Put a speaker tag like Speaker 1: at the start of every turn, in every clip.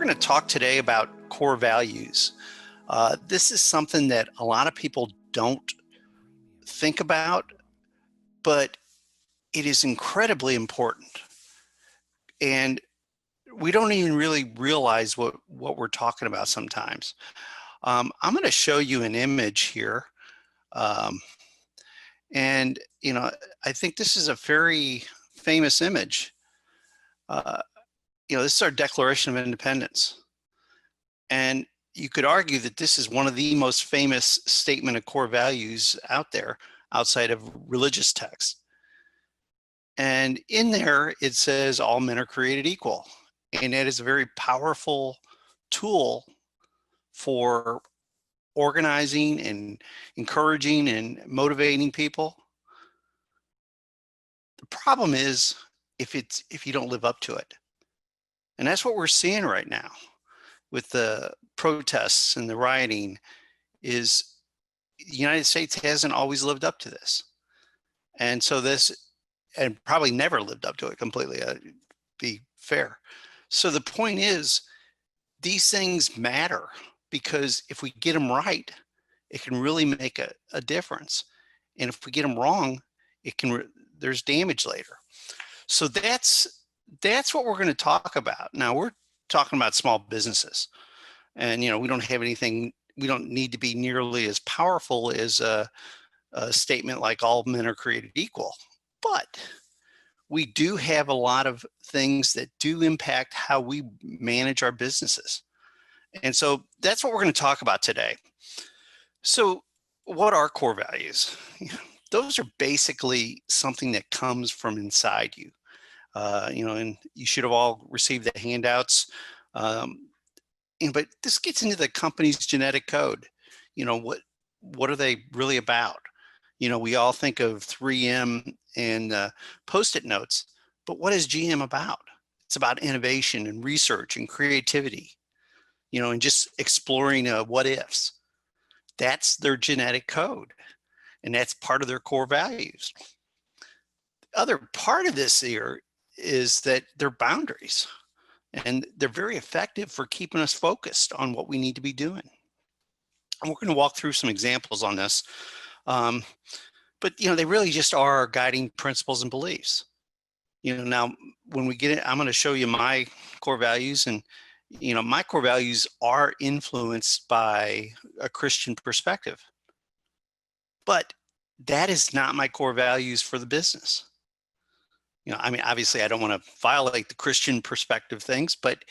Speaker 1: we're going to talk today about core values. This is something that a lot of people don't think about, but it is incredibly important. And we don't even really realize what we're talking about sometimes. I'm going to show you an image here. And, you know, I think this is a very famous image. This is our Declaration of Independence. And you could argue that this is one of the most famous statement of core values out there outside of religious texts. And in there, it says all men are created equal. And it is a very powerful tool for organizing and encouraging and motivating people. The problem is if you don't live up to it. And that's what we're seeing right now with the protests and the rioting. Is the United States hasn't always lived up to this. And so and probably never lived up to it completely, be fair. So the point is, these things matter because if we get them right, it can really make a difference. And if we get them wrong, there's damage later. So that's what we're going to talk about. Now we're talking about small businesses, and we don't have anything. We don't need to be nearly as powerful as a statement like all men are created equal, but we do have a lot of things that do impact how we manage our businesses. And so that's what we're going to talk about today. So what are core values? Those are basically something that comes from inside you. And you should have all received the handouts. But this gets into the company's genetic code. What are they really about? We all think of 3M and Post-it notes, but what is GM about? It's about innovation and research and creativity, and just exploring what ifs. That's their genetic code, and that's part of their core values. The other part of this here is that they're boundaries, and they're very effective for keeping us focused on what we need to be doing. And we're going to walk through some examples on this. But they really just are our guiding principles and beliefs. Now when we get it, I'm going to show you my core values, and my core values are influenced by a Christian perspective. But that is not my core values for the business. Obviously I don't want to violate the Christian perspective things, but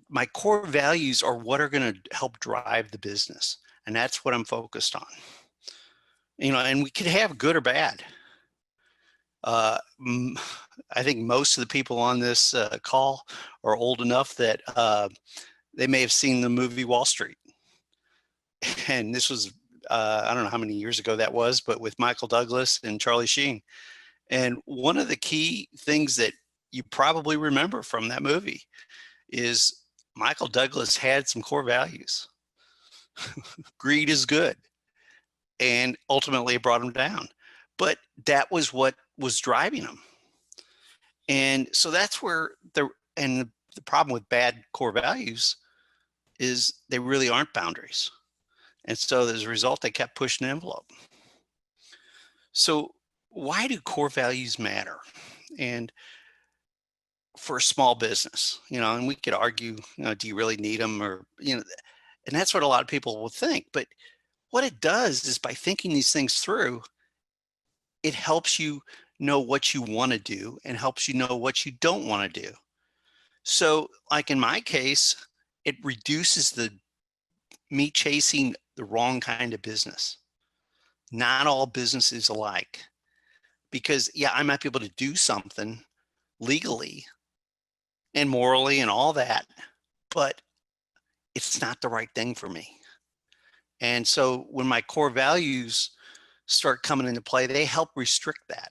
Speaker 1: my core values are what are going to help drive the business. And that's what I'm focused on. And we could have good or bad. I think most of the people on this call are old enough that they may have seen the movie Wall Street. And this was, I don't know how many years ago that was, but with Michael Douglas and Charlie Sheen. And one of the key things that you probably remember from that movie is Michael Douglas had some core values. Greed is good. And ultimately it brought him down. But that was what was driving him. And so that's where the problem with bad core values is they really aren't boundaries. And so as a result, they kept pushing the envelope. So why do core values matter? And for a small business, and we could argue, do you really need them? Or, and that's what a lot of people will think. But what it does is by thinking these things through, it helps you know what you want to do and helps you know what you don't want to do. So like in my case, it reduces me chasing the wrong kind of business. Not all businesses alike, because I might be able to do something legally and morally and all that, but it's not the right thing for me. And so when my core values start coming into play, they help restrict that.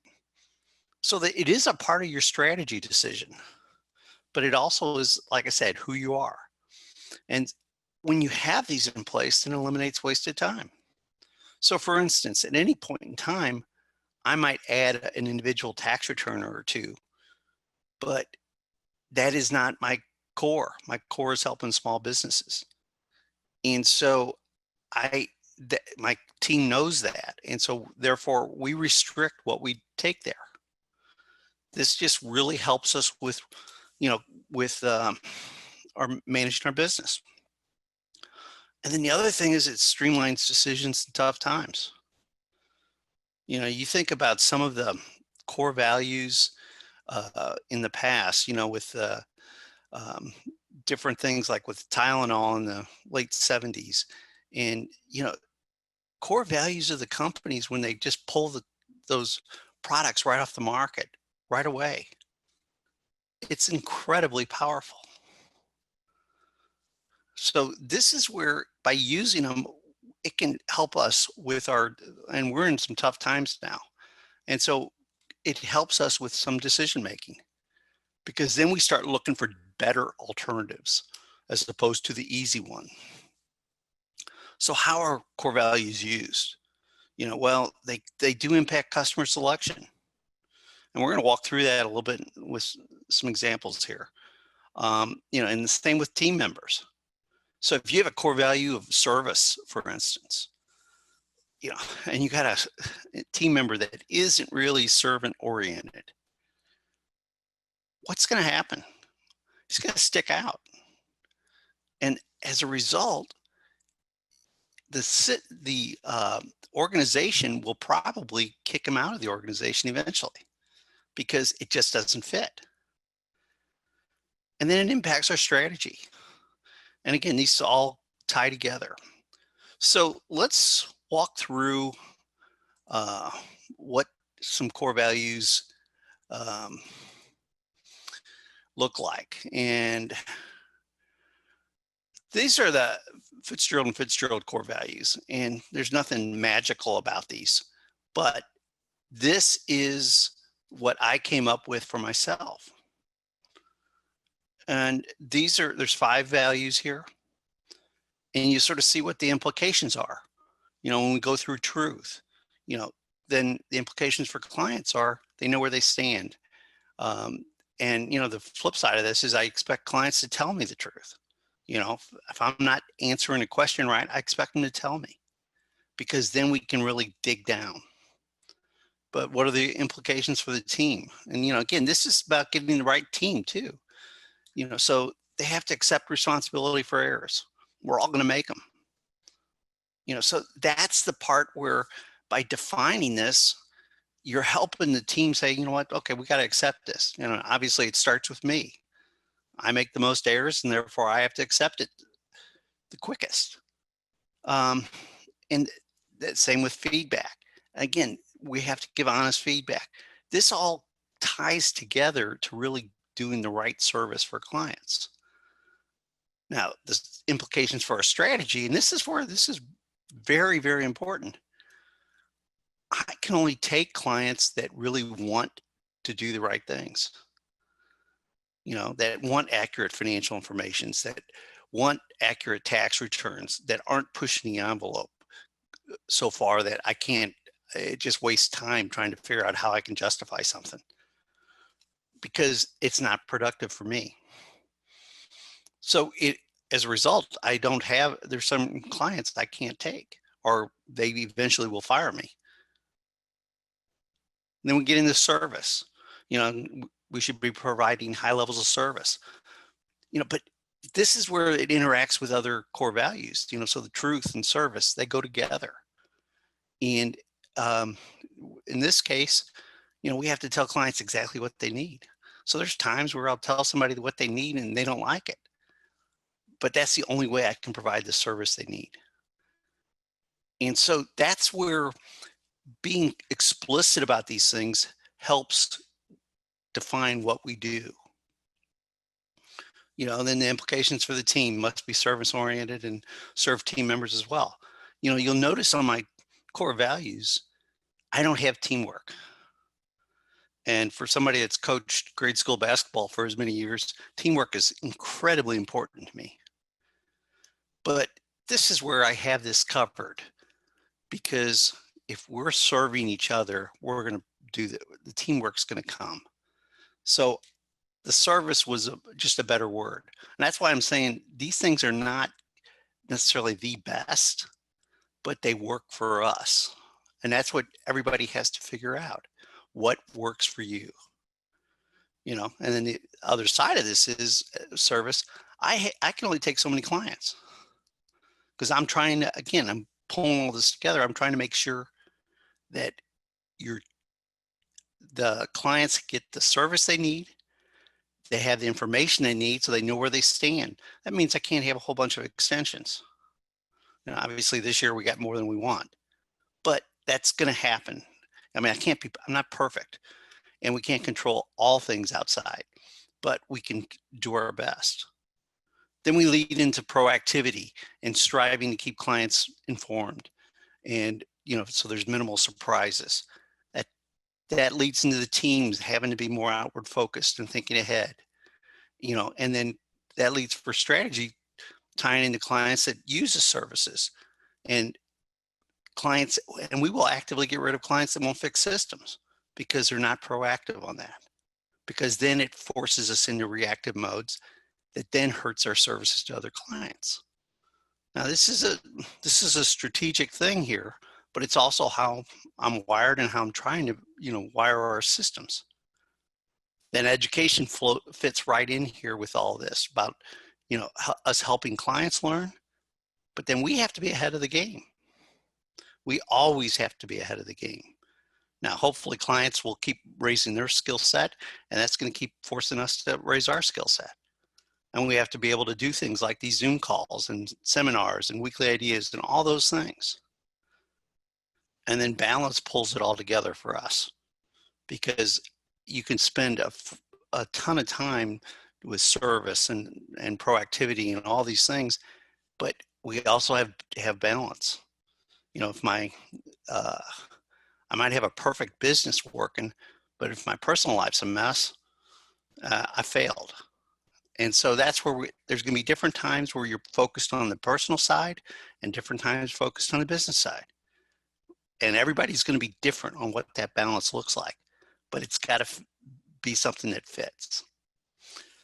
Speaker 1: So that it is a part of your strategy decision, but it also is, like I said, who you are. And when you have these in place, then it eliminates wasted time. So for instance, at any point in time, I might add an individual tax return or two, but that is not my core. My core is helping small businesses. And so my team knows that. And so therefore we restrict what we take there. This just really helps us with, you know, with our managing our business. And then the other thing is it streamlines decisions in tough times. You know, you think about some of the core values in the past, you know, with um, different things like with Tylenol in the late 70s. And, you know, core values of the companies when they just pull those products right off the market right away. It's incredibly powerful. So this is where by using them, it can help us with and we're in some tough times now. And so it helps us with some decision making because then we start looking for better alternatives as opposed to the easy one. So how are core values used? You know, well, they do impact customer selection. And we're going to walk through that a little bit with some examples here. You know, and the same with team members. So if you have a core value of service, for instance, you know, and you got a team member that isn't really servant oriented, what's going to happen? He's going to stick out. And as a result, the organization will probably kick him out of the organization eventually because it just doesn't fit. And then it impacts our strategy. And again, these all tie together. So let's walk through uh, what some core values um, look like. And these are the FitzGerald and FitzGerald core values. And there's nothing magical about these, but this is what I came up with for myself. And there's 5 values here. And you sort of see what the implications are. You know, when we go through truth, you know, then the implications for clients are they know where they stand. And, you know, the flip side of this is I expect clients to tell me the truth. You know, if I'm not answering a question right, I expect them to tell me because then we can really dig down. But what are the implications for the team? And, you know, again, this is about getting the right team too. You know, so they have to accept responsibility for errors. We're all going to make them. You know, so that's the part where by defining this, you're helping the team say, you know what, okay, we got to accept this. You know, obviously it starts with me. I make the most errors and therefore I have to accept it the quickest. And that same with feedback. Again, we have to give honest feedback. This all ties together to really doing the right service for clients. Now, the implications for our strategy, and this is where this is very, very important. I can only take clients that really want to do the right things, you know, that want accurate financial information, that want accurate tax returns, that aren't pushing the envelope so far that I can't, it just wastes time trying to figure out how I can justify something because it's not productive for me. So as a result, there's some clients I can't take or they eventually will fire me. And then we get into service. You know, we should be providing high levels of service. You know, but this is where it interacts with other core values. You know, so the truth and service, they go together. And in this case, you know, we have to tell clients exactly what they need. So there's times where I'll tell somebody what they need and they don't like it. But that's the only way I can provide the service they need. And so that's where being explicit about these things helps define what we do. You know, and then the implications for the team must be service oriented and serve team members as well. You know, you'll notice on my core values, I don't have teamwork. And for somebody that's coached grade school basketball for as many years, teamwork is incredibly important to me. But this is where I have this covered because if we're serving each other, we're going to do the teamwork's going to come. So the service was just a better word. And that's why I'm saying these things are not necessarily the best, but they work for us. And that's what everybody has to figure out. What works for you? And then the other side of this is service. I can only take so many clients because I'm trying to, again, I'm pulling all this together. I'm trying to make sure that your the clients get the service they need. They have the information they need so they know where they stand. That means I can't have a whole bunch of extensions. Obviously this year we got more than we want, but that's going to happen. I mean, I'm not perfect and we can't control all things outside, but we can do our best. Then we lead into proactivity and striving to keep clients informed. And, so there's minimal surprises. That leads into the teams having to be more outward focused and thinking ahead, and then that leads for strategy, tying into clients that use the services and clients, and we will actively get rid of clients that won't fix systems because they're not proactive on that, because then it forces us into reactive modes that then hurts our services to other clients. Now, this is a strategic thing here, but it's also how I'm wired and how I'm trying to, wire our systems. Then education fits right in here with all this about, us helping clients learn, but then we have to be ahead of the game. We always have to be ahead of the game. Now, hopefully clients will keep raising their skill set, and that's going to keep forcing us to raise our skill set. And we have to be able to do things like these Zoom calls and seminars and weekly ideas and all those things. And then balance pulls it all together for us, because you can spend a ton of time with service and proactivity and all these things, but we also have to have balance. If I might have a perfect business working, but if my personal life's a mess, I failed. And so that's where there's going to be different times where you're focused on the personal side and different times focused on the business side. And everybody's going to be different on what that balance looks like, but it's got to be something that fits.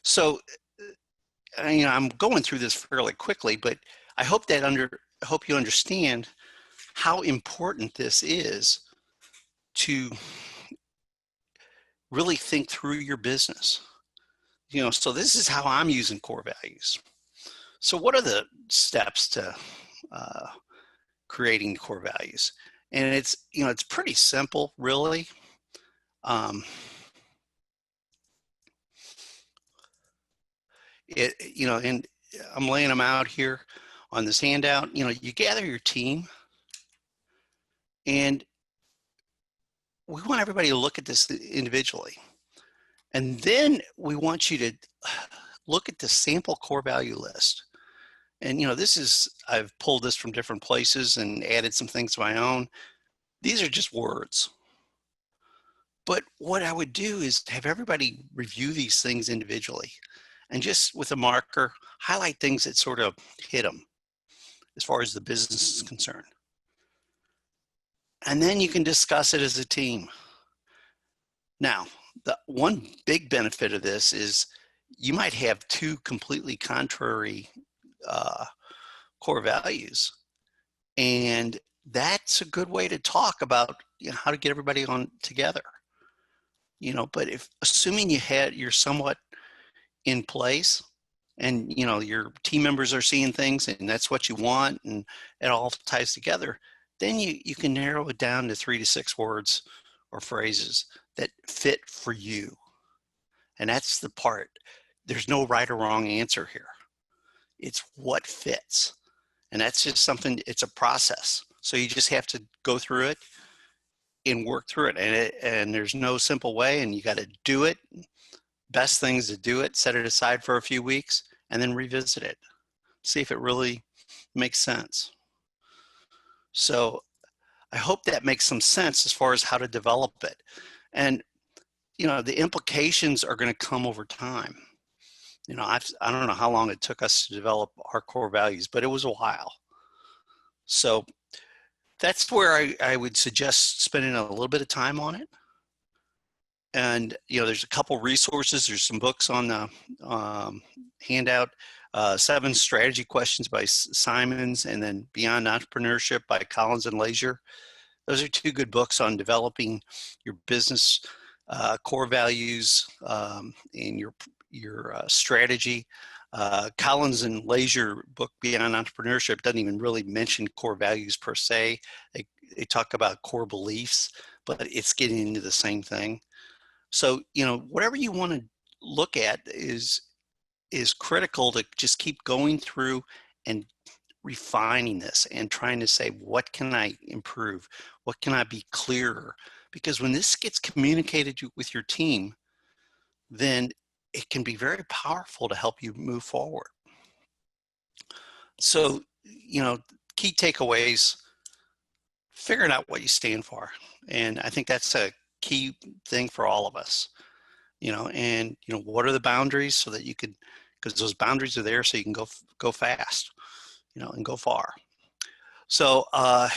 Speaker 1: So, I'm going through this fairly quickly, but I hope you understand how important this is to really think through your business. So this is how I'm using core values. So what are the steps to creating core values? And it's pretty simple, really. And I'm laying them out here on this handout. You gather your team, and we want everybody to look at this individually. And then we want you to look at the sample core value list. And, I've pulled this from different places and added some things of my own. These are just words. But what I would do is have everybody review these things individually and just with a marker, highlight things that sort of hit them as far as the business is concerned. And then you can discuss it as a team. Now, the one big benefit of this is you might have two completely contrary core values, and that's a good way to talk about how to get everybody on together. But if assuming you're somewhat in place, and your team members are seeing things and that's what you want, and it all ties together, then you can narrow it down to 3 to 6 words or phrases that fit for you. And that's the part. There's no right or wrong answer here. It's what fits. And that's just something, it's a process. So you just have to go through it and work through it. And there's no simple way, and you got to do it. Best thing is to do it, set it aside for a few weeks, and then revisit it. See if it really makes sense. So I hope that makes some sense as far as how to develop it. And, the implications are going to come over time. I don't know how long it took us to develop our core values, but it was a while. So that's where I would suggest spending a little bit of time on it. And, there's a couple resources. There's some books on the handout. 7 Strategy Questions by Simons, and then Beyond Entrepreneurship by Collins and Leisure. Those are 2 good books on developing your business core values and your strategy. Collins and Leisure book Beyond Entrepreneurship doesn't even really mention core values per se. They talk about core beliefs, but it's getting into the same thing. So, whatever you want to look at is critical to just keep going through and refining this and trying to say, what can I improve? What can I be clearer? Because when this gets communicated with your team, then it can be very powerful to help you move forward. So, key takeaways, figuring out what you stand for. And I think that's a key thing for all of us, and, what are the boundaries so that you could, because those boundaries are there so you can go fast, and go far. So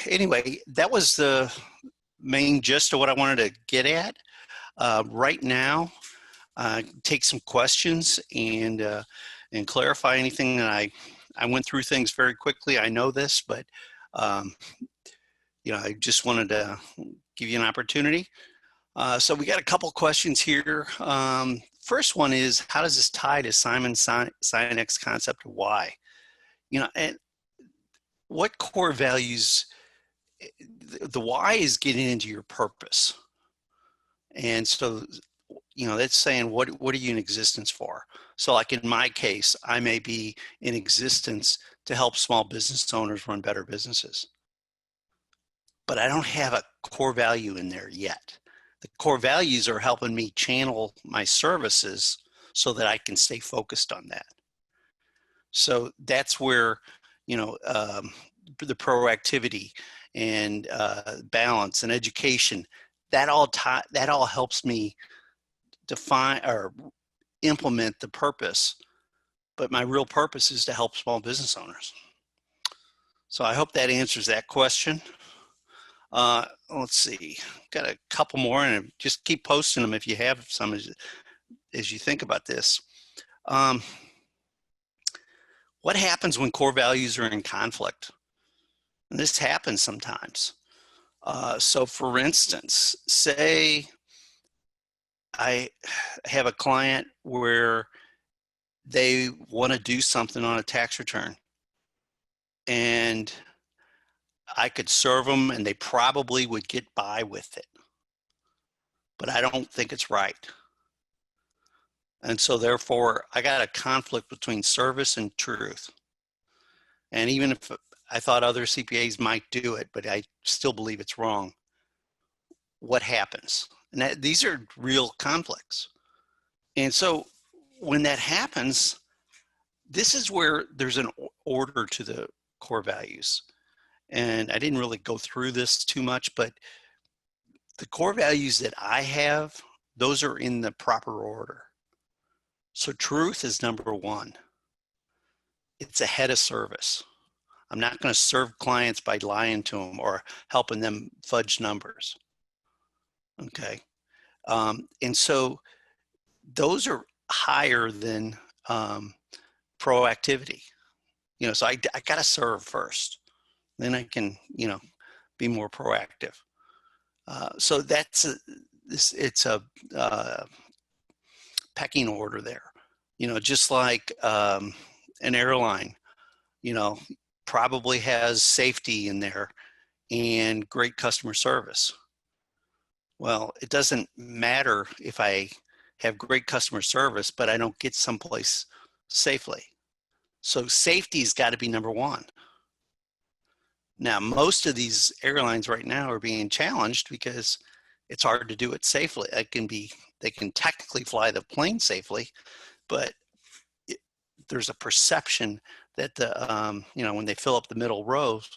Speaker 1: anyway, that was the main gist of what I wanted to get at. Right now, take some questions and clarify anything that I went through things very quickly. I know this, but I just wanted to give you an opportunity. So we got a couple questions here. First one is, how does this tie to Simon Sinek's concept of why? And what core values, the why is getting into your purpose. And so, that's saying, what are you in existence for? So like in my case, I may be in existence to help small business owners run better businesses, but I don't have a core value in there yet. The core values are helping me channel my services so that I can stay focused on that. So that's where, the proactivity and balance and education, that all helps me define or implement the purpose. But my real purpose is to help small business owners. So I hope that answers that question. Let's see, got a couple more, and just keep posting them if you have some as you think about this. What happens when core values are in conflict? And this happens sometimes. So for instance, say I have a client where they want to do something on a tax return, and I could serve them and they probably would get by with it, but I don't think it's right. And so therefore I got a conflict between service and truth. And even if I thought other CPAs might do it, but I still believe it's wrong, what happens? And these are real conflicts. And so when that happens, this is where there's an order to the core values. And I didn't really go through this too much, but the core values that I have, those are in the proper order. So truth is number 1. It's ahead of service. I'm not going to serve clients by lying to them or helping them fudge numbers. Okay. And so those are higher than proactivity. So I got to serve first. Then I can, be more proactive. So that's it's a pecking order there. Just like an airline, probably has safety in there and great customer service. Well, it doesn't matter if I have great customer service, but I don't get someplace safely. So safety's got to be number 1. Now, most of these airlines right now are being challenged because it's hard to do it safely. They can technically fly the plane safely, but there's a perception that when they fill up the middle rows,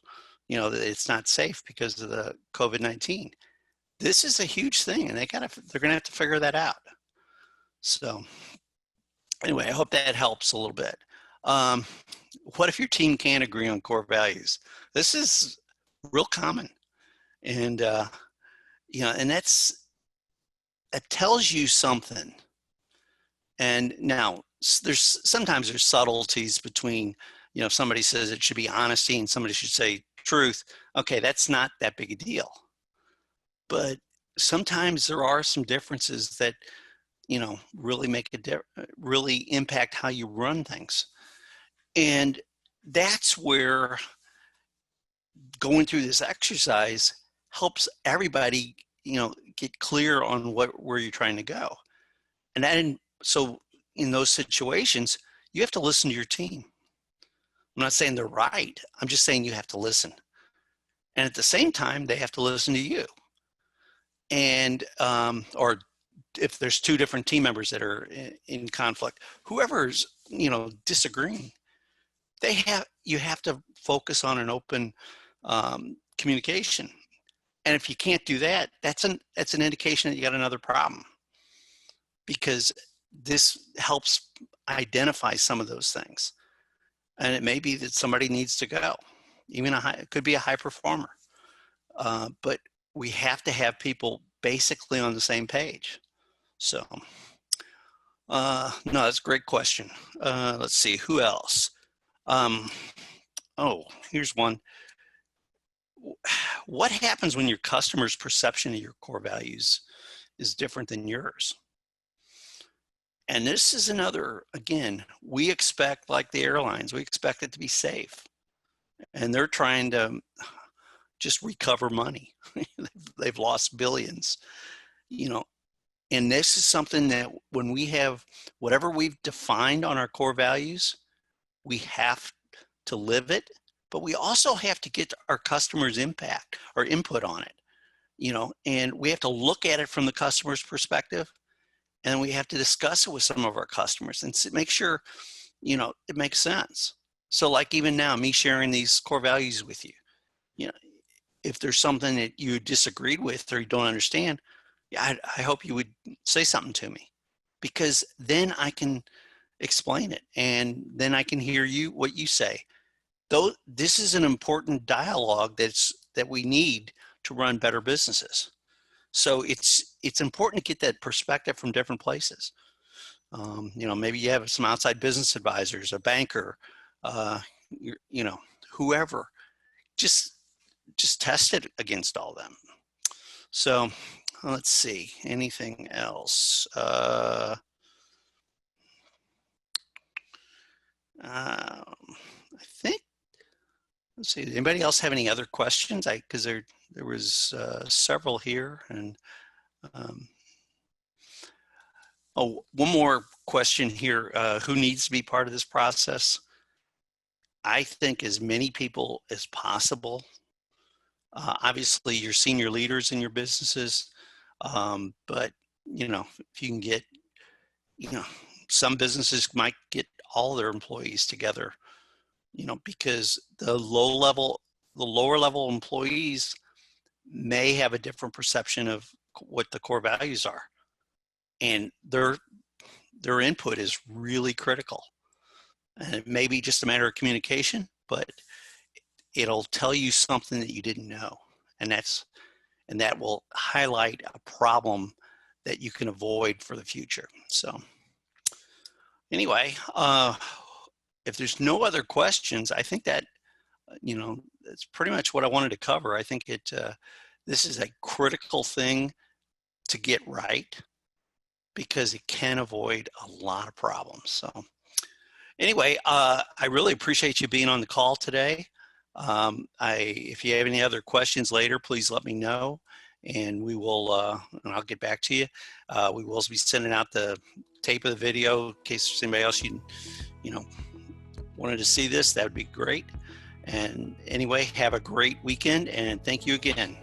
Speaker 1: that it's not safe because of the COVID-19. This is a huge thing, and they're going to have to figure that out. So anyway, I hope that helps a little bit. What if your team can't agree on core values? This is real common. And, and that's that tells you something. And now sometimes there's subtleties between, somebody says it should be honesty and somebody should say truth. Okay, that's not that big a deal. But sometimes there are some differences that, really really impact how you run things. And that's where going through this exercise helps everybody, get clear on where you're trying to go. And so in those situations, you have to listen to your team. I'm not saying they're right. I'm just saying you have to listen. And at the same time, they have to listen to you. And, or if there's two different team members that are in conflict, whoever's, disagreeing, you have to focus on an open communication. And if you can't do that, that's an indication that you got another problem, because this helps identify some of those things. And it may be that somebody needs to go, it could be a high performer. But we have to have people basically on the same page. So, no, that's a great question. Let's see, who else? Here's one. What happens when your customer's perception of your core values is different than yours? And this is another, again, we expect, like the airlines, we expect it to be safe. And they're trying to just recover money. They've lost billions, and this is something that when we have whatever we've defined on our core values, we have to live it, but we also have to get our customers' impact or input on it, and we have to look at it from the customer's perspective, and we have to discuss it with some of our customers and make sure, it makes sense. So like even now, me sharing these core values with you, if there's something that you disagreed with or you don't understand, I hope you would say something to me, because then I can explain it and then I can hear what you say. Though this is an important dialogue that we need to run better businesses. So it's important to get that perspective from different places. Maybe you have some outside business advisors, a banker, whoever. Just test it against all them. So let's see, anything else? I think, let's see, anybody else have any other questions? Because there was several here. And one more question here. Who needs to be part of this process? I think as many people as possible. Obviously, your senior leaders in your businesses, but if you can get, some businesses might get all their employees together, because the lower level employees may have a different perception of what the core values are, and their input is really critical. And it may be just a matter of communication, but it'll tell you something that you didn't know, and that will highlight a problem that you can avoid for the future. So anyway, if there's no other questions, I think that that's pretty much what I wanted to cover. I think this is a critical thing to get right, because it can avoid a lot of problems. So anyway, I really appreciate you being on the call today. If you have any other questions later, please let me know, and we will, and I'll get back to you. We will be sending out the tape of the video in case there's anybody else wanted to see this. That would be great. And anyway, have a great weekend, and thank you again.